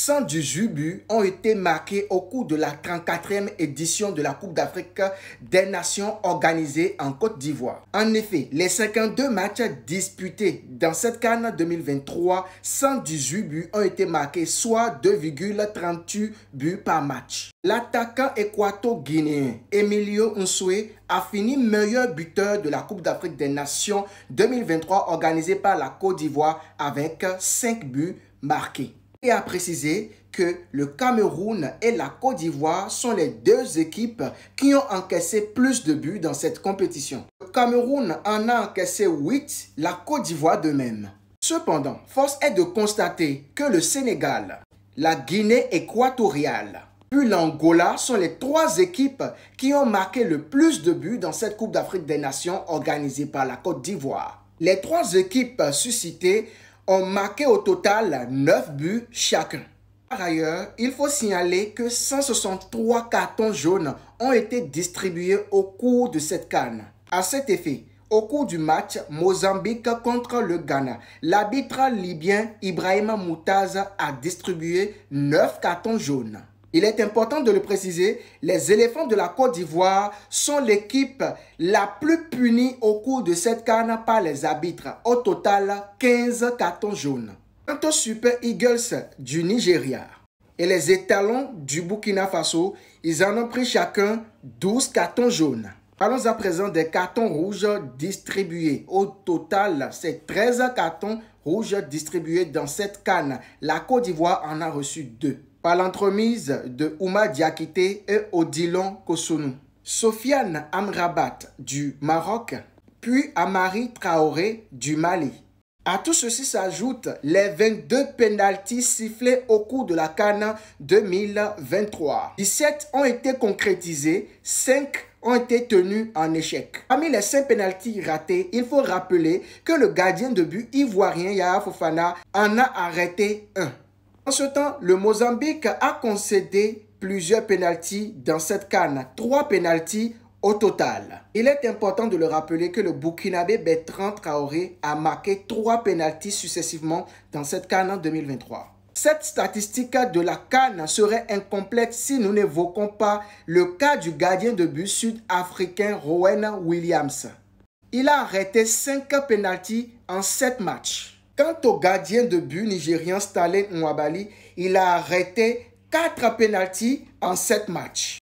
118 buts ont été marqués au cours de la 34e édition de la Coupe d'Afrique des Nations organisée en Côte d'Ivoire. En effet, les 52 matchs disputés dans cette CAN 2023, 118 buts ont été marqués, soit 2,38 buts par match. L'attaquant équato-guinéen Emilio Nsoué a fini meilleur buteur de la Coupe d'Afrique des Nations 2023 organisée par la Côte d'Ivoire avec 5 buts marqués. Et a précisé que le Cameroun et la Côte d'Ivoire sont les deux équipes qui ont encaissé plus de buts dans cette compétition. Le Cameroun en a encaissé 8, la Côte d'Ivoire de même. Cependant, force est de constater que le Sénégal, la Guinée équatoriale, puis l'Angola sont les trois équipes qui ont marqué le plus de buts dans cette Coupe d'Afrique des Nations organisée par la Côte d'Ivoire. Les trois équipes suscitées ont marqué au total 9 buts chacun. Par ailleurs, il faut signaler que 163 cartons jaunes ont été distribués au cours de cette CAN. À cet effet, au cours du match Mozambique contre le Ghana, l'arbitre libyen Ibrahima Moutaza a distribué 9 cartons jaunes. Il est important de le préciser, les éléphants de la Côte d'Ivoire sont l'équipe la plus punie au cours de cette CAN par les arbitres. Au total, 15 cartons jaunes. Quant aux Super Eagles du Nigeria et les étalons du Burkina Faso, ils en ont pris chacun 12 cartons jaunes. Parlons à présent des cartons rouges distribués. Au total, c'est 13 cartons rouges distribués dans cette CAN. La Côte d'Ivoire en a reçu 2. Par l'entremise de Ouma Diakité et Odilon Kosunu. Sofiane Amrabat du Maroc, puis Amari Traoré du Mali. À tout ceci s'ajoutent les 22 pénaltys sifflés au cours de la CAN 2023. 17 ont été concrétisés, 5 ont été tenus en échec. Parmi les 5 pénaltys ratés, il faut rappeler que le gardien de but ivoirien Yaya Fofana en a arrêté un. En ce temps, le Mozambique a concédé plusieurs pénaltys dans cette CAN, 3 pénaltys au total. Il est important de le rappeler que le Burkinabé Bertrand Traoré a marqué 3 pénaltys successivement dans cette CAN 2023. Cette statistique de la CAN serait incomplète si nous n'évoquons pas le cas du gardien de but sud-africain Rowan Williams. Il a arrêté 5 pénaltys en 7 matchs. Quant au gardien de but nigérien Stanley Nwabali, il a arrêté 4 pénaltys en 7 matchs.